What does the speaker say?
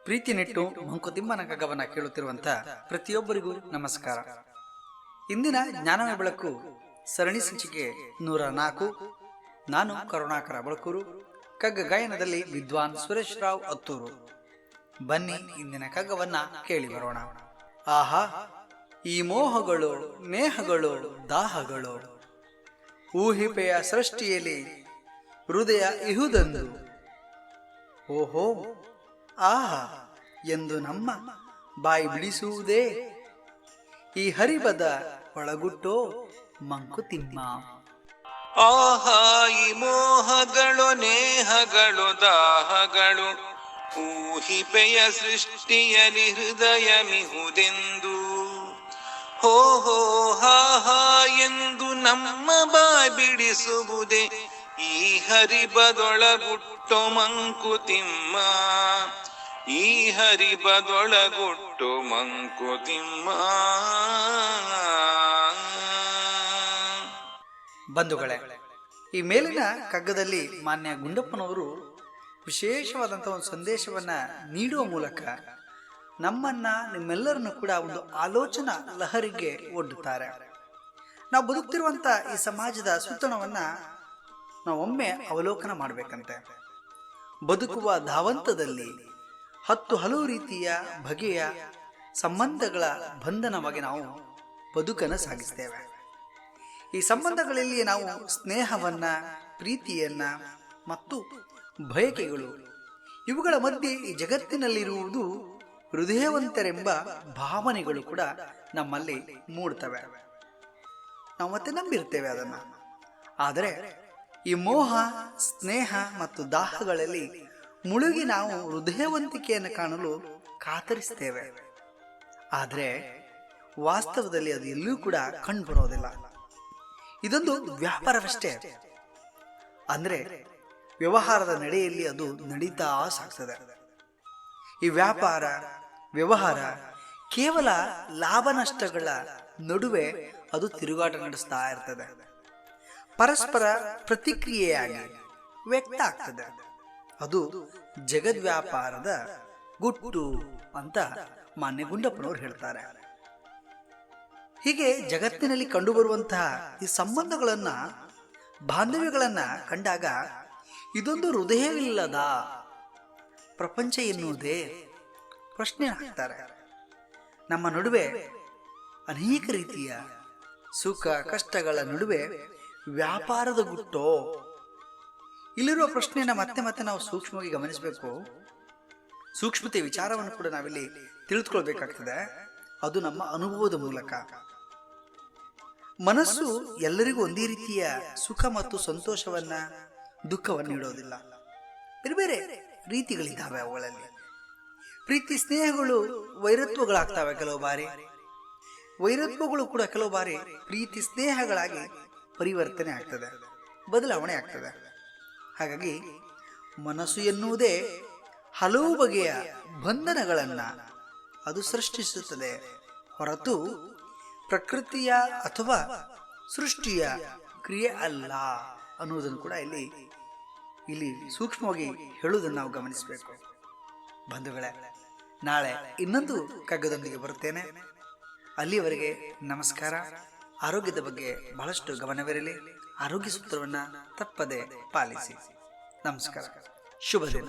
ಪ್ರೀತಿ ನೆಟ್ಟು ಮಂಕುತಿಮ್ಮನ ಕಗ್ಗವನ್ನ ಕೇಳುತ್ತಿರುವಂತ ಪ್ರತಿಯೊಬ್ಬರಿಗೂ ನಮಸ್ಕಾರ. ಇಂದಿನ ಜ್ಞಾನಮಯ ಬೆಳಕು ಸರಣಿ ಸಂಚಿಕೆ 104. ನಾನು ಕರುಣಾಕರ ಬಳಕೂರು. ಕಗ್ಗ ಗಾಯನದಲ್ಲಿ ವಿದ್ವಾನ್ ಸುರೇಶ್ ರಾವ್ ಅತ್ತೂರು. ಬನ್ನಿ ಇಂದಿನ ಕಗ್ಗವನ್ನ ಕೇಳಿ ಬರೋಣ. ಆಹಾ, ಈ ಮೋಹಗಳು ನೇಹಗಳು ದಾಹಗಳು, ಊಹಿಪೆಯ ಸೃಷ್ಟಿಯಲ್ಲಿ ಹೃದಯ ಇಹುದೆಂದು. ಓಹೋ ಆಹಾ ಎಂದು ನಮ್ಮ ಬಾಯಿ ಬಿಡಿಸುವುದೇ ಈ ಹರಿಬದ ಒಳಗುಟ್ಟೋ ಮಂಕುತಿಮ್ಮ. ಆಹಾ, ಈ ಮೋಹಗಳು ನೇಹಗಳು ದಾಹಗಳು, ಊಹಿಪೆಯ ಸೃಷ್ಟಿಯಲ್ಲಿ ಹೃದಯ ಮಿಹುದೆಂದು. ಹೋ ಹೋ ಹಾ ಹಾ ಎಂದು ನಮ್ಮ ಬಾಯಿ ಬಿಡಿಸುವುದೇ ಈ ಹರಿಬದೊಳಗುಟ್ಟೋ ಮಂಕುತಿಮ್ಮ. ಈ ಹರಿಬದೊಳಗುಟ್ಟೋ ಮಂಕುತಿಮ್ಮ. ಬಂಧುಗಳೇ, ಈ ಮೇಲಿನ ಕಗ್ಗದಲ್ಲಿ ಮಾನ್ಯ ಗುಂಡಪ್ಪನವರು ವಿಶೇಷವಾದಂತಹ ಒಂದು ಸಂದೇಶವನ್ನ ನೀಡುವ ಮೂಲಕ ನಮ್ಮನ್ನ ನಿಮ್ಮೆಲ್ಲರನ್ನು ಕೂಡ ಒಂದು ಆಲೋಚನಾ ಲಹರಿಗೆ ಒಡ್ಡುತ್ತಾರೆ. ನಾವು ಬದುಕ್ತಿರುವಂತ ಈ ಸಮಾಜದ ಸುತ್ತಣವನ್ನ ನಾವೊಮ್ಮೆ ಅವಲೋಕನ ಮಾಡಬೇಕಂತೆ. ಬದುಕುವ ಧಾವಂತದಲ್ಲಿ ಹಲವು ರೀತಿಯ ಬಗೆಯ ಸಂಬಂಧಗಳ ಬಂಧನವಾಗಿ ನಾವು ಬದುಕನ್ನು ಸಾಗಿಸ್ತೇವೆ. ಈ ಸಂಬಂಧಗಳಲ್ಲಿ ನಾವು ಸ್ನೇಹವನ್ನ, ಪ್ರೀತಿಯನ್ನ ಮತ್ತು ಬಯಕೆಗಳು, ಇವುಗಳ ಮಧ್ಯೆ ಈ ಜಗತ್ತಿನಲ್ಲಿರುವುದು ಹೃದಯವಂತರೆಂಬ ಭಾವನೆಗಳು ಕೂಡ ನಮ್ಮಲ್ಲಿ ಮೂಡ್ತವೆ. ನಾವು ಮತ್ತೆ ನಂಬಿರ್ತೇವೆ ಅದನ್ನ. ಆದರೆ ಈ ಮೋಹ, ಸ್ನೇಹ ಮತ್ತು ದಾಹಗಳಲ್ಲಿ ಮುಳುಗಿ ನಾವು ಹೃದಯವಂತಿಕೆಯನ್ನು ಕಾಣಲು ಕಾತರಿಸ್ತೇವೆ. ಆದರೆ ವಾಸ್ತವದಲ್ಲಿ ಅದು ಎಲ್ಲೂ ಕೂಡ ಕಂಡುಬರೋದಿಲ್ಲ. ಇದೊಂದು ವ್ಯಾಪಾರವಷ್ಟೇ. ಅಂದ್ರೆ ವ್ಯವಹಾರದ ನಡೆಯಲ್ಲಿ ಅದು ನಡೀತಾ ಸಾಗ್ತದೆ. ಈ ವ್ಯಾಪಾರ ವ್ಯವಹಾರ ಕೇವಲ ಲಾಭ ನಷ್ಟಗಳ ನಡುವೆ ಅದು ತಿರುಗಾಟ ನಡೆಸ್ತಾ ಇರ್ತದೆ. ಪರಸ್ಪರ ಪ್ರತಿಕ್ರಿಯೆಯಾಗಿ ವ್ಯಕ್ತ ಆಗ್ತದೆ. ಅದು ಜಗದ್ವ್ಯಾಪಾರದ ಗುಟ್ಟು ಅಂತ ಮಾನ್ಯ ಗುಂಡಪ್ಪನವರು ಹೇಳ್ತಾರೆ. ಹೀಗೆ ಜಗತ್ತಿನಲ್ಲಿ ಕಂಡುಬರುವಂತಹ ಈ ಸಂಬಂಧಗಳನ್ನ, ಬಾಂಧವ್ಯಗಳನ್ನ ಕಂಡಾಗ ಇದೊಂದು ಹೃದಯವಿಲ್ಲದ ಪ್ರಪಂಚ ಎನ್ನುವುದೇ ಪ್ರಶ್ನೆ ಹಾಕ್ತಾರೆ. ನಮ್ಮ ನಡುವೆ ಅನೇಕ ರೀತಿಯ ಸುಖ ಕಷ್ಟಗಳ ನಡುವೆ ವ್ಯಾಪಾರದ ಗುಟ್ಟೋ? ಇಲ್ಲಿರುವ ಪ್ರಶ್ನೆಯನ್ನ ಮತ್ತೆ ಮತ್ತೆ ನಾವು ಸೂಕ್ಷ್ಮವಾಗಿ ಗಮನಿಸಬೇಕು. ಸೂಕ್ಷ್ಮತೆ ವಿಚಾರವನ್ನು ಕೂಡ ನಾವಿಲ್ಲಿ ತಿಳಿದುಕೊಳ್ಬೇಕಾಗ್ತದೆ. ಅದು ನಮ್ಮ ಅನುಭವದ ಮೂಲಕ. ಮನಸ್ಸು ಎಲ್ಲರಿಗೂ ಒಂದೇ ರೀತಿಯ ಸುಖ ಮತ್ತು ಸಂತೋಷವನ್ನ, ದುಃಖವನ್ನು ನೀಡೋದಿಲ್ಲ. ಬೇರೆ ಬೇರೆ ರೀತಿಗಳಿದ್ದಾವೆ ಅವುಗಳಲ್ಲಿ. ಪ್ರೀತಿ ಸ್ನೇಹಗಳು ವೈರತ್ವಗಳಾಗ್ತವೆ. ಕೆಲವು ಬಾರಿ ವೈರತ್ವಗಳು ಕೂಡ ಕೆಲವು ಬಾರಿ ಪ್ರೀತಿ ಸ್ನೇಹಗಳಾಗಿ ಪರಿವರ್ತನೆ ಆಗ್ತದೆ, ಬದಲಾವಣೆ ಆಗ್ತದೆ. ಹಾಗಾಗಿ ಮನಸ್ಸು ಎನ್ನುವುದೇ ಹಲವು ಬಗೆಯ ಬಂಧನಗಳನ್ನ ಅದು ಸೃಷ್ಟಿಸುತ್ತದೆ ಹೊರತು ಪ್ರಕೃತಿಯ ಅಥವಾ ಸೃಷ್ಟಿಯ ಕ್ರಿಯೆ ಅಲ್ಲ ಅನ್ನುವುದನ್ನು ಕೂಡ ಇಲ್ಲಿ ಸೂಕ್ಷ್ಮವಾಗಿ ಹೇಳುವುದನ್ನು ನಾವು ಗಮನಿಸಬೇಕು. ಬಂಧುಗಳೇ, ನಾಳೆ ಇನ್ನೊಂದು ಕಗ್ಗದೊಂದಿಗೆ ಬರುತ್ತೇನೆ. ಅಲ್ಲಿಯವರೆಗೆ ನಮಸ್ಕಾರ. ಆರೋಗ್ಯದ ಬಗ್ಗೆ ಬಹಳಷ್ಟು ಗಮನವಿರಲಿ. ಆರೋಗ್ಯ ಸೂತ್ರವನ್ನ ತಪ್ಪದೆ ಪಾಲಿಸಿ. ನಮಸ್ಕಾರ. ಶುಭ ದಿನ.